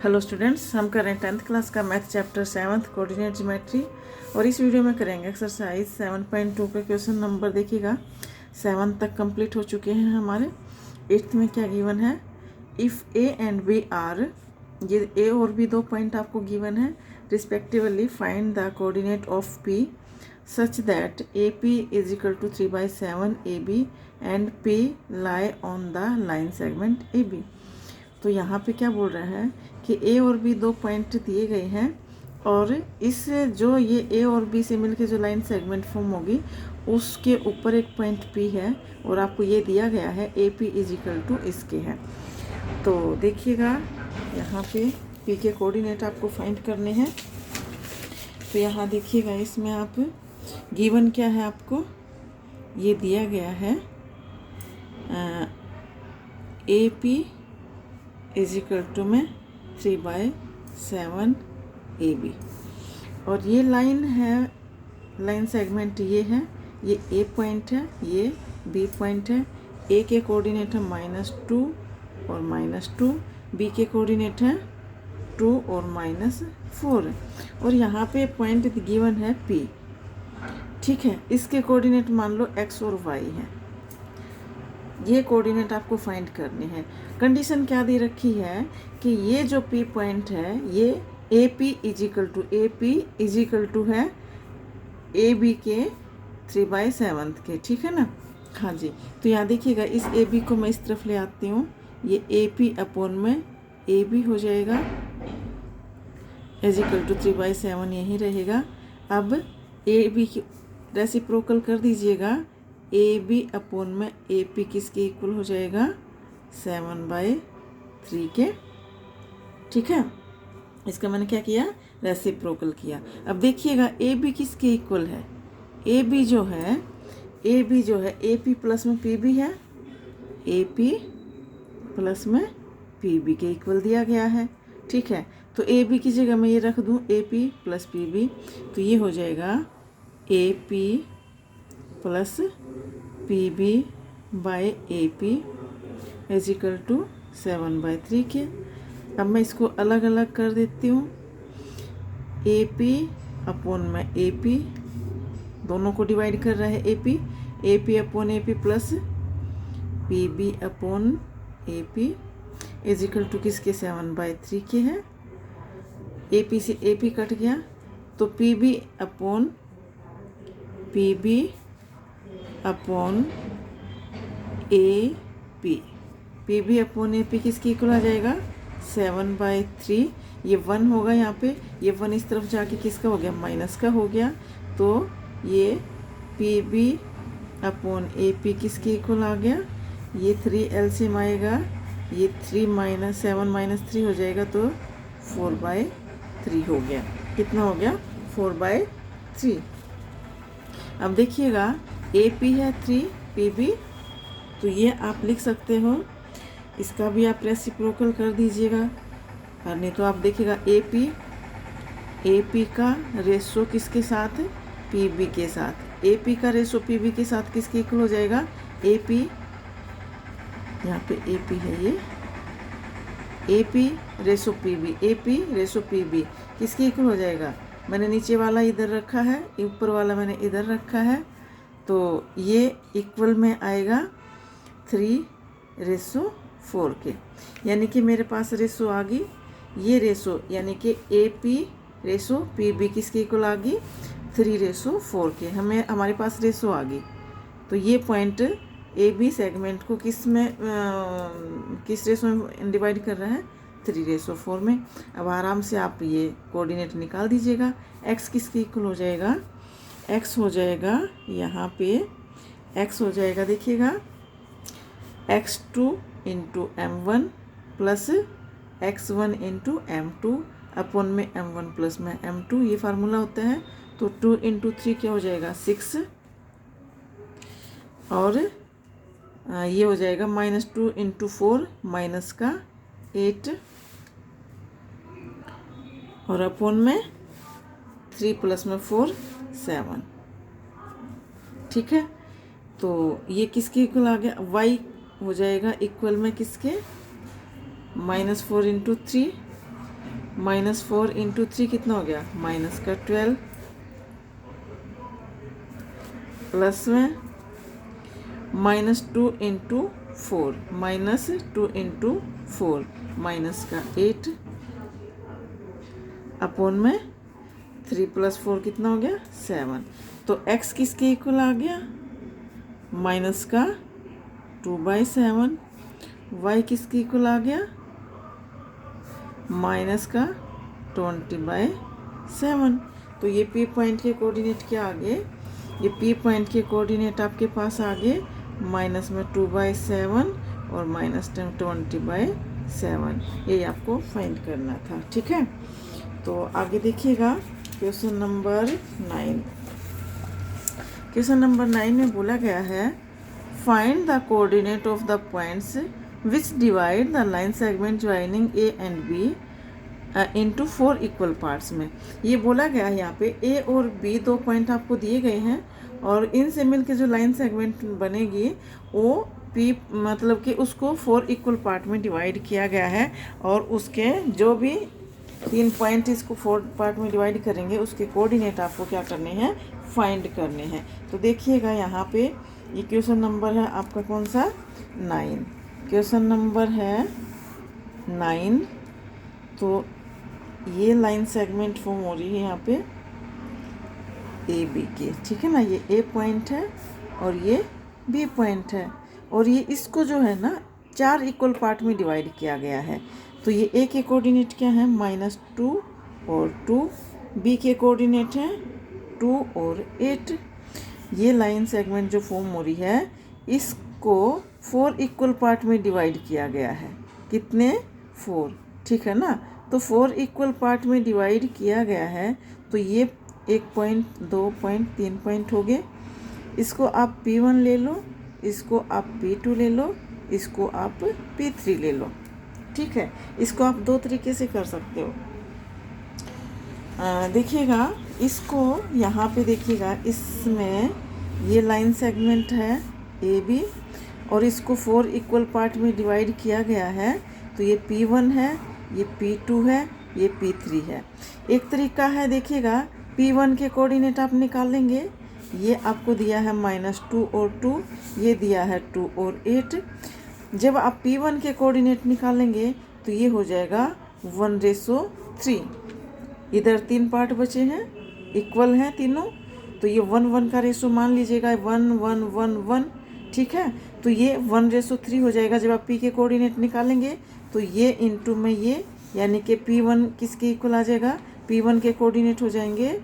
Hello students, हम कर रहे हैं 10th क्लास का math chapter 7th coordinate geometry. और इस वीडियो में करेंगे एक्सरसाइज 7.2 का क्वेश्चन नंबर। देखिएगा 7 तक कंप्लीट हो चुके हैं हमारे। 8th में क्या गिवन है, if A and B are, ये ए और बी दो पॉइंट आपको गिवन है, respectively find the coordinate of P such that A P is equal to 3/7 A B and P lie on the line segment A B. तो यहाँ पे क्या बोल रहा है कि ए और बी दो पॉइंट दिए गए हैं और इस जो ये ए और बी से मिलकर जो लाइन सेगमेंट फॉर्म होगी उसके ऊपर एक पॉइंट पी है और आपको ये दिया गया है A P is equal to इसके है। तो देखिएगा यहाँ पे पी के कोऑर्डिनेट आपको फाइंड करने हैं। तो यहाँ देखिएगा इसमें आप गिवन क्या है, आपको ये दिया गया है A P is equal to में 3/7 ए बी और ये लाइन है, लाइन सेगमेंट ये है, ये ए पॉइंट है, ये बी पॉइंट है। ए के कोऑर्डिनेट है -2 और -2, बी के कोऑर्डिनेट है 2 और -4 और यहाँ पे पॉइंट गिवन है पी। ठीक है, इसके कोऑर्डिनेट मान लो एक्स और वाई है। ये कोऑर्डिनेट आपको फाइंड करने हैं। कंडीशन क्या दे रखी है कि ये जो पी पॉइंट है ये A P is equal to है ए बी के 3/7 के। ठीक है ना, हाँ जी। तो यहाँ देखिएगा इस ए बी को मैं इस तरफ ले आती हूँ, ये ए पी अपॉन में ए बी हो जाएगा इज इक्वल टू 3/7 यही रहेगा। अब ए बी की रेसिप्रोकल कर दीजिएगा, ए बी अपॉन में ए पी किसके इक्वल हो जाएगा 7/3 के। ठीक है, इसका मैंने क्या किया, रेसिप्रोकल किया। अब देखिएगा ए बी किसके इक्वल है, ए बी जो है ए पी प्लस में पी बी है, ए पी प्लस में पी बी के इक्वल दिया गया है। ठीक है, तो ए बी की जगह मैं ये रख दूँ A P plus P B, तो ये हो जाएगा A P plus P B by A P is equal to 7/3 के। अब मैं इसको अलग अलग कर देती हूँ, ए पी अपॉन में ए पी, दोनों को डिवाइड कर रहा है A P upon A P plus P B upon A P is equal to किसके 7/3 के है। ए पी से ए पी कट गया तो P B upon P B upon A P B upon A P किसकी इक्वल आ जाएगा 7/3। ये 1 होगा यहाँ पे, ये 1 इस तरफ जाके किसका हो गया, माइनस का हो गया। तो ये P B upon A P किसकी इक्वल आ गया, ये 3 एलसीएम आएगा, ये 3 - 7 - 3 हो जाएगा तो 4/3 हो गया। कितना हो गया 4/3। अब देखिएगा ए पी है 3 पी बी, तो ये आप लिख सकते हो, इसका भी आप रेसिप्रोकल कर दीजिएगा। और नहीं तो आप देखिएगा ए पी का रेशो किसके साथ है, पी बी के साथ। ए पी का रेशो पी बी के साथ किसके इक्वल हो जाएगा, ए पी, यहाँ पे ए पी है, ये A P ratio P B, A P ratio P B किसके इक्वल हो जाएगा। मैंने नीचे वाला इधर रखा है, ऊपर वाला मैंने इधर रखा है, तो ये इक्वल में आएगा 3/4 के। यानी कि मेरे पास रेशो आ गई, ये रेशो यानी कि A P ratio P B किसके इक्वल आ गई 3/4 के। हमारे पास रेशो आ गई। तो ये पॉइंट ए बी सेगमेंट को किस रेशो में डिवाइड कर रहा है 3/4 में। अब आराम से आप ये कोऑर्डिनेट निकाल दीजिएगा। एक्स किसके इक्वल हो जाएगा, एक्स हो जाएगा यहाँ पे, एक्स हो जाएगा देखिएगा x2 into m1 plus x1 into m2 upon में m1 प्लस में m2, ये फार्मूला होता है। तो 2 इंटू 3 क्या हो जाएगा 6 और ये हो जाएगा -2 इंटू 4 माइनस का 8 और अपॉन में 3 प्लस में 4 7। ठीक है, तो ये किसके इक्वल आ गया, y हो जाएगा इक्वल में किसके -4 इंटू 3 -4 इंटू 3 कितना हो गया, -12, प्लस में -2 इंटू 4, -2 इंटू 4 -8, अपोन में 3 + 4 कितना हो गया, 7। तो x किसके इक्वल आ गया, -2/7। y किसके इक्वल आ गया, -20/7। तो ये P पॉइंट के कोऑर्डिनेट क्या आ गए, ये P पॉइंट के कोऑर्डिनेट आपके पास आ गए -2/7 और -20/7। ये आपको फाइंड करना था, ठीक है। तो आगे देखिएगा क्वेश्चन नंबर 9। क्वेश्चन नंबर 9 में बोला गया है find the coordinate of the points which divide the line segment joining A and B into 4 equal parts में। ये बोला गया है यहाँ पे A और B दो पॉइंट आपको दिए गए हैं और इनसे मिलकर जो लाइन सेगमेंट बनेगी वो P मतलब कि उसको 4 इक्वल पार्ट में डिवाइड किया गया है और उसके जो भी 3 पॉइंट इसको 4 पार्ट में डिवाइड करेंगे उसके कोऑर्डिनेट आपको क्या करने हैं, फाइंड करने हैं। तो देखिएगा यहाँ पे ये क्वेश्चन नंबर है आपका कौन सा, 9। क्वेश्चन नंबर है 9। तो ये लाइन सेगमेंट फॉर्म हो रही है यहाँ पे ए बी के, ठीक है ना। ये ए पॉइंट है और ये बी पॉइंट है और ये इसको जो है ना 4 इक्वल पार्ट में डिवाइड किया गया है। तो ये ए के कोऑर्डिनेट क्या है, -2 और 2, बी के कोऑर्डिनेट हैं 2 और 8। ये लाइन सेगमेंट जो फॉर्म हो रही है इसको 4 इक्वल पार्ट में डिवाइड किया गया है, कितने, 4, ठीक है ना। तो 4 इक्वल पार्ट में डिवाइड किया गया है। तो ये 1 पॉइंट, 2 पॉइंट, 3 पॉइंट हो गए। इसको आप P1 ले लो, इसको आप P2 ले लो, इसको आप P3 ले लो, ठीक है। इसको आप दो तरीके से कर सकते हो। देखिएगा इसको यहाँ पे देखिएगा, इसमें ये लाइन सेगमेंट है ए बी और इसको 4 इक्वल पार्ट में डिवाइड किया गया है। तो ये P1 है, ये P2 है, ये P3 है। एक तरीका है, देखिएगा P1 के कोऑर्डिनेट आप निकालेंगे, ये आपको दिया है -2 और 2, ये दिया है 2 और 8। जब आप P1 के कोऑर्डिनेट निकालेंगे तो ये हो जाएगा 1/3। इधर 3 पार्ट बचे हैं, इक्वल हैं तीनों, तो ये 1/1 का रेशो मान लीजिएगा, 1 1 1 1, ठीक है। तो ये 1/3 हो जाएगा। जब आप P के कोऑर्डिनेट निकालेंगे तो ये इंटू में ये, यानी कि P1 किसके इक्वल आ जाएगा, P1 के कोऑर्डिनेट हो जाएंगे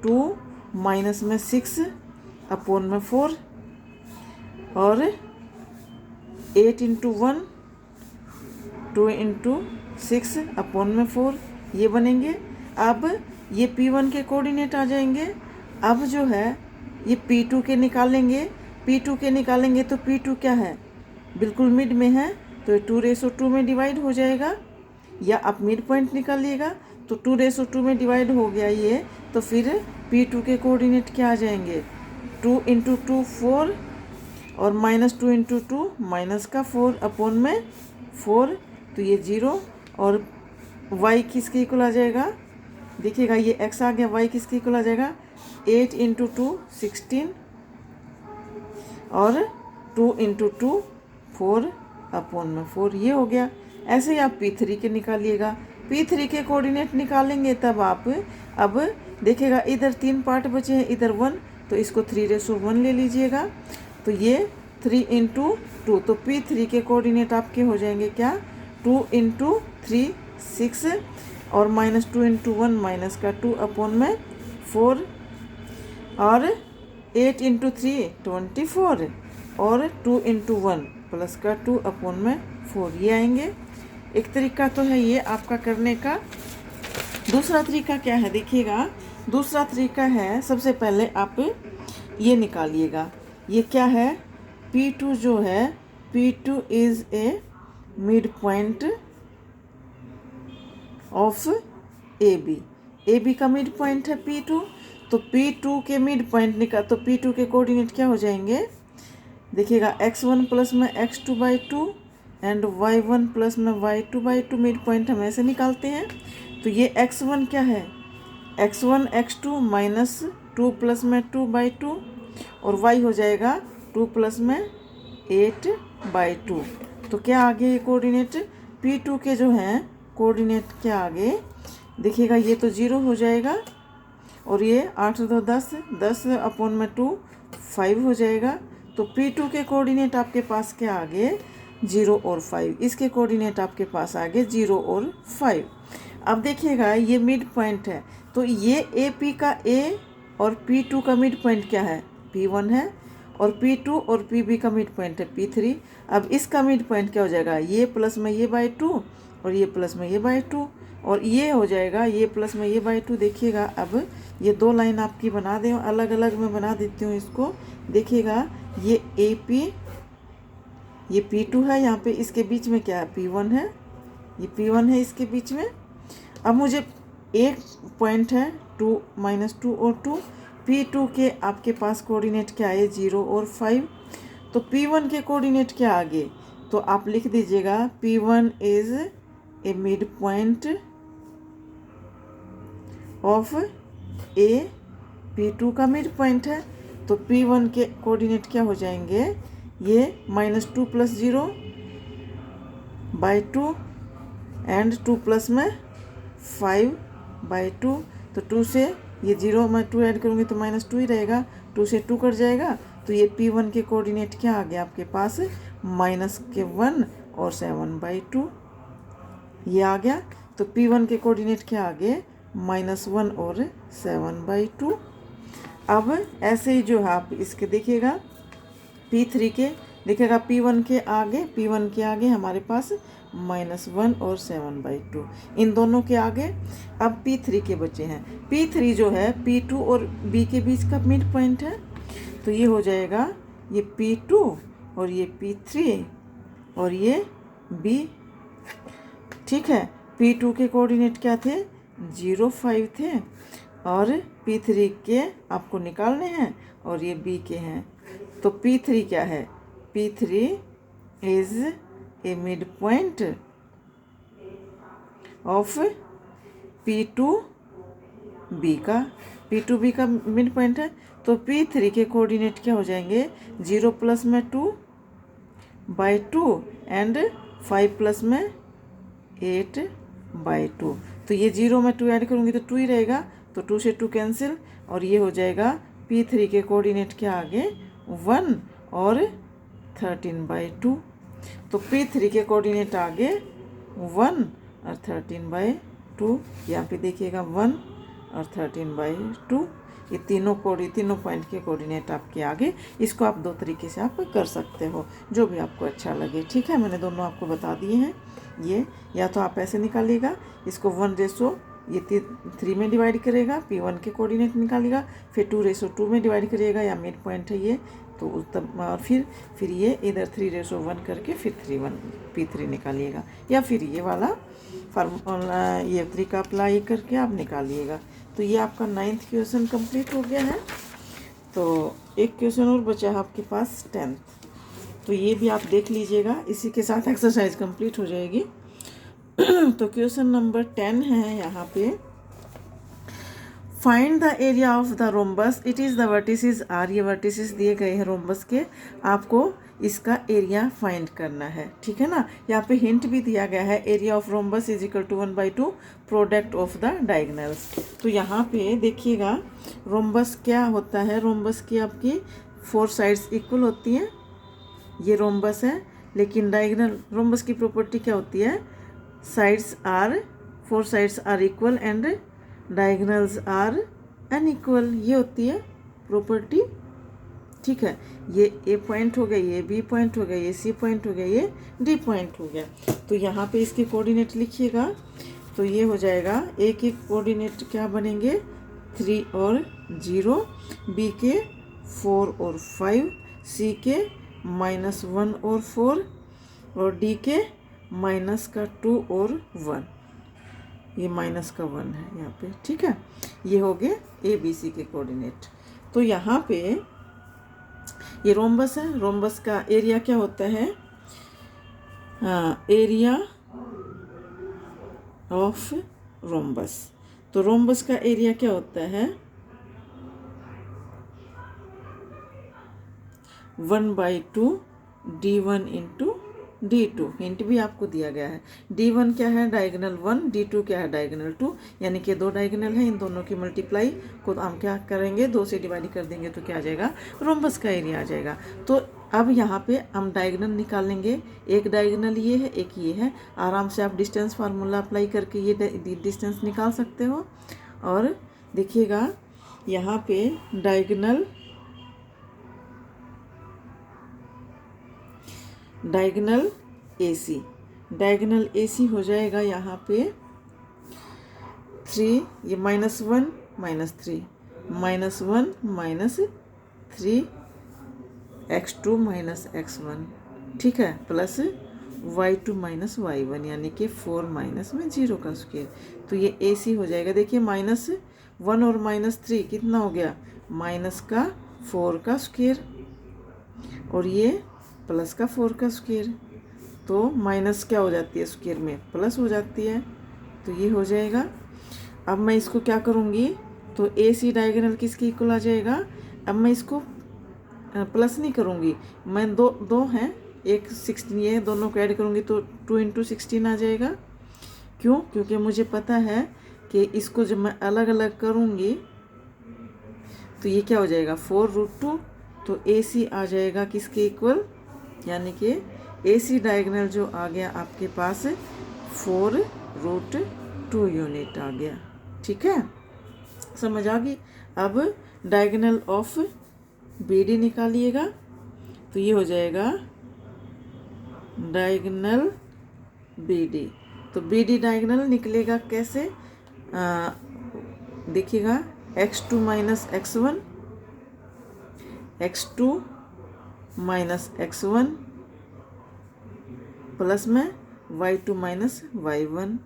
2 माइनस में 6 अपोन में 4 और 8 इंटू 1, 2 इंटू 6 अपोन में 4, ये बनेंगे। अब ये P1 के कोऑर्डिनेट आ जाएंगे। अब जो है ये P2 के निकालेंगे, P2 के निकालेंगे तो P2 क्या है, बिल्कुल मिड में है, तो 2/2 में डिवाइड हो जाएगा। या आप मिड पॉइंट निकालिएगा तो 2/2 में डिवाइड हो गया ये। तो फिर P2 के कोऑर्डिनेट क्या आ जाएंगे, 2 इंटू 2 4 और -2 इंटू 2 माइनस का 4 अपोन में 4, तो ये 0। और y किसके इक्वल आ जाएगा, देखिएगा ये x आ गया, y किसके इक्वल आ जाएगा, 8 इंटू 2 16 और 2 इंटू 2 4 अपोन में 4, ये हो गया। ऐसे ही आप P3 के निकालिएगा। P3 के कोऑर्डिनेट निकालेंगे तब आप, अब देखिएगा इधर 3 पार्ट बचे हैं, इधर 1, तो इसको 3/1 ले लीजिएगा। तो ये 3 इंटू 2, तो P3 के कोऑर्डिनेट आपके हो जाएंगे क्या, 2 इंटू 3 6 और -2 इंटू 1 माइनस का 2 अपोन में 4 और 8 इंटू 3 24 और 2 इंटू 1 प्लस का 2 अपोन में 4, ये आएंगे। एक तरीका तो है ये आपका करने का। दूसरा तरीका क्या है, देखिएगा दूसरा तरीका है, सबसे पहले आप ये निकालिएगा, ये क्या है, P2 जो है, P2 is a mid point of A B का मिड पॉइंट है P2। तो P2 के मिड पॉइंट निकाल, तो P2 के कोऑर्डिनेट क्या हो जाएंगे, देखिएगा x1 प्लस में x2/2 एंड y1 प्लस में y2/2, मिड पॉइंट हम ऐसे निकालते हैं। तो ये x1 क्या है, x1 x2 माइनस 2 प्लस में 2/2 और y हो जाएगा 2 प्लस में 8/2। तो क्या आगे ये कोऑर्डिनेट P2 के जो हैं कोऑर्डिनेट के आगे देखिएगा, ये तो 0 हो जाएगा और ये 8 2 10, 10/2 5 हो जाएगा। तो P2 के कोऑर्डिनेट आपके पास के आगे 0 और 5, इसके कोऑर्डिनेट आपके पास आगे 0 और 5। अब देखिएगा ये मिड पॉइंट है, तो ये AP का A और P2 का मिड पॉइंट क्या है, P1 है, और P2 और PB का मिड पॉइंट है P3। अब इसका मिड पॉइंट क्या हो जाएगा, ये प्लस में ये बाई 2 और ये प्लस में ये बाई 2 और ये हो जाएगा ये प्लस में ये बाई 2। देखिएगा अब ये दो लाइन आपकी बना दें, अलग अलग मैं बना देती हूँ इसको। देखिएगा ये AP, ये P2 है, यहाँ पे इसके बीच में क्या है, P1 है, ये P1 है इसके बीच में। अब मुझे एक पॉइंट है 2 - 2 और 2, P2 के आपके पास कोऑर्डिनेट क्या है, 0 और 5। तो P1 के कोऑर्डिनेट क्या आगे, तो आप लिख दीजिएगा P1 is a mid point of A, P2 का मिड पॉइंट है। तो P1 के कोऑर्डिनेट क्या हो जाएंगे, ये -2 + 0/2 एंड 2 प्लस में 5/2। तो 2 से ये 0 में 2 ऐड करूँगी तो -2 ही रहेगा, 2 से 2 कट जाएगा। तो ये P1 के कोऑर्डिनेट क्या आ गया आपके पास, -1 और 7/2 ये आ गया। तो P1 के कोऑर्डिनेट क्या आ गए, -1 और 7/2। अब ऐसे ही जो है आप इसके देखिएगा P3 के, देखिएगा P1 के आगे हमारे पास -1 और 7/2, इन दोनों के आगे अब P3 के बचे हैं। P3 जो है P2 और B के बीच का मिड पॉइंट है, तो ये हो जाएगा ये P2 और ये P3 और ये B। ठीक है, P2 के कोऑर्डिनेट क्या थे, 0 5 थे और P3 के आपको निकालने हैं और ये B के हैं। तो P3 क्या है, P3 is a mid point of P2B का मिड पॉइंट है। तो P3 के कोऑर्डिनेट क्या हो जाएंगे, 0 प्लस में 2/2 एंड 5 प्लस में 8/2। तो ये 0 में 2 ऐड करूँगी तो 2 ही रहेगा, तो 2 से 2 कैंसिल और ये हो जाएगा P3 के कोऑर्डिनेट के आगे 1 और 13/2। तो P3 के कोऑर्डिनेट आगे 1 और 13/2, यहाँ पे देखिएगा 1 और 13/2, ये तीनों पॉइंट के कोऑर्डिनेट आपके आगे। इसको आप दो तरीके से आप कर सकते हो, जो भी आपको अच्छा लगे। ठीक है, मैंने दोनों आपको बता दिए हैं। ये या तो आप ऐसे निकालिएगा, इसको 1 ये 3 में डिवाइड करेगा, P1 के कोऑर्डिनेट निकालेगा, फिर 2 में डिवाइड करिएगा, या मिड पॉइंट है ये, तो तब और फिर ये इधर 3:1 करके फिर P3 निकालिएगा, या फिर ये वाला फार्मूला ये तरीका अप्लाई करके आप निकालिएगा। तो ये आपका 9th क्वेश्चन कंप्लीट हो गया है। तो एक क्वेश्चन और बचा है आपके पास 10th, तो ये भी आप देख लीजिएगा, इसी के साथ एक्सरसाइज कंप्लीट हो जाएगी। तो क्वेश्चन नंबर 10 है यहाँ पे, find the area of the rhombus, it is the vertices are, ये वर्टिसेस दिए गए हैं रोम्बस के, आपको इसका एरिया फाइंड करना है। ठीक है ना, यहाँ पे हिंट भी दिया गया है, area of rhombus is equal to 1/2 product of the diagonals. तो यहाँ पे देखिएगा रोम्बस क्या होता है, रोम्बस की आपकी 4 साइड्स इक्वल होती हैं, ये रोम्बस है। लेकिन डायगोनल रोम्बस की प्रॉपर्टी क्या होती है, sides are 4 sides are equal and diagonals are unequal, ये होती है प्रॉपर्टी। ठीक है, ये ए पॉइंट हो गया, ये बी पॉइंट हो गया, ये सी पॉइंट हो गया, ये डी पॉइंट हो गया। तो यहाँ पे इसके कोऑर्डिनेट लिखिएगा, तो ये हो जाएगा ए के कोऑर्डिनेट क्या बनेंगे, 3 और 0, बी के 4 और 5, सी के -1 और 4 और डी के -2 और 1, ये -1 है यहाँ पे। ठीक है, ये हो गए ए बी सी के कोऑर्डिनेट। तो यहाँ पे ये रोम्बस है, रोम्बस का एरिया क्या होता है, एरिया ऑफ रोम्बस। तो रोम्बस का एरिया क्या होता है, 1/2 D1 इंटू D2। हिंट भी आपको दिया गया है। D1 क्या है, डायगोनल 1, D2 क्या है, डायगोनल 2, यानी कि 2 डायगोनल है, इन दोनों की मल्टीप्लाई को हम क्या करेंगे, 2 से डिवाइड कर देंगे तो क्या आ जाएगा, रोम्बस का एरिया आ जाएगा। तो अब यहाँ पे हम डायगोनल निकालेंगे, एक डायगोनल ये है, एक ये है। आराम से आप डिस्टेंस फार्मूला अप्लाई करके ये डिस्टेंस निकाल सकते हो। और देखिएगा यहाँ पे डायगोनल AC, डायगोनल AC हो जाएगा यहाँ पे 3, ये -1 -3, -1 -3 x2 -x1, ठीक है, प्लस y2 -y1, यानी कि 4 माइनस में 0 का स्क्वायर। तो ये AC हो जाएगा। देखिए -1 और -3 कितना हो गया, -4 का स्क्वायर, और ये प्लस का 4 का स्क्वायर। तो माइनस क्या हो जाती है, स्क्वायर में प्लस हो जाती है, तो ये हो जाएगा। अब मैं इसको क्या करूँगी, तो AC डायगोनल किसके इक्वल आ जाएगा। अब मैं इसको प्लस नहीं करूँगी, मैं दो हैं, एक 16 ये दोनों को ऐड करूँगी तो 2 × 16 आ जाएगा। क्यों, क्योंकि मुझे पता है कि इसको जब मैं अलग अलग करूँगी तो ये क्या हो जाएगा, 4√2। तो AC आ जाएगा किसके इक्वल, यानी कि AC डायगोनल जो आ गया आपके पास 4√2 यूनिट आ गया। ठीक है, समझ आ गई। अब डायगोनल ऑफ BD निकालिएगा, तो ये हो जाएगा डायगोनल BD। तो BD डायगोनल निकलेगा कैसे, देखिएगा x2 - x1, x2 - x1 plus में y2 - y1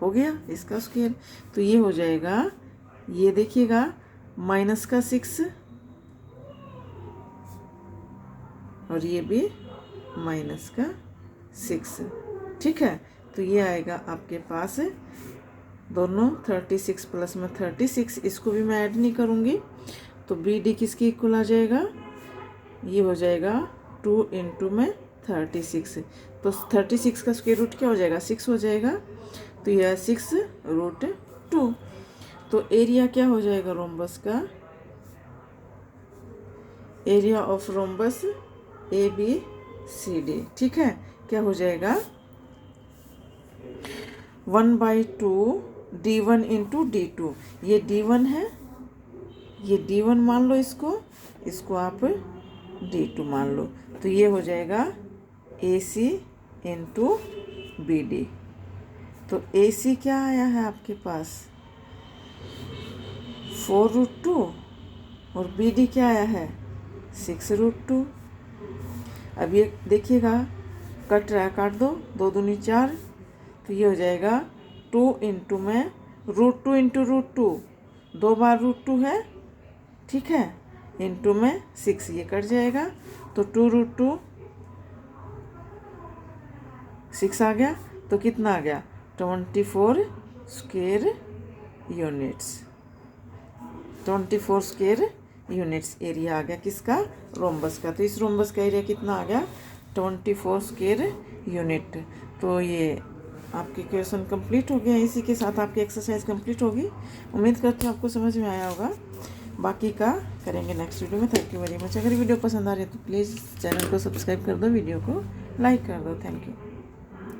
हो गया इसका स्क्वायर। तो ये हो जाएगा, ये देखिएगा माइनस का 6 और ये भी माइनस का 6, ठीक है। तो ये आएगा आपके पास दोनों 36 प्लस में 36, इसको भी मैं ऐड नहीं करूँगी। तो BD किसकी इक्वल आ जाएगा, ये हो जाएगा 2 × 36। तो 36 का स्क्वायर रूट क्या हो जाएगा, 6 हो जाएगा। तो यह 6√2। तो एरिया क्या हो जाएगा रोम्बस का, एरिया ऑफ रोम्बस ABCD, ठीक है। क्या हो जाएगा 1/2 D1 × D2। ये D1 है, ये D1 मान लो, इसको आप D2 मान लो। तो ये हो जाएगा AC × BD। तो AC क्या आया है आपके पास 4√2 और BD क्या आया है 6√2। अब ये देखिएगा कट रहा है, काट दो, 2 दूनी 4। तो ये हो जाएगा 2 × में √2 × √2, 2 बार √2 है, ठीक है, इंटू में 6, ये कट जाएगा। तो 2√2 6 आ गया। तो कितना आ गया 24 square units, 24 square units area आ गया किसका, रोम्बस का। तो इस रोम्बस का एरिया कितना आ गया 24 स्क्वायर यूनिट। तो ये आपके क्वेश्चन कंप्लीट हो गया। इसी के साथ आपकी एक्सरसाइज कंप्लीट होगी। उम्मीद करती हूँ आपको समझ में आया होगा। बाकी का करेंगे नेक्स्ट वीडियो में। Thank you very much. अगर वीडियो पसंद आ रही है तो प्लीज़ चैनल को सब्सक्राइब कर दो, वीडियो को लाइक कर दो। Thank you.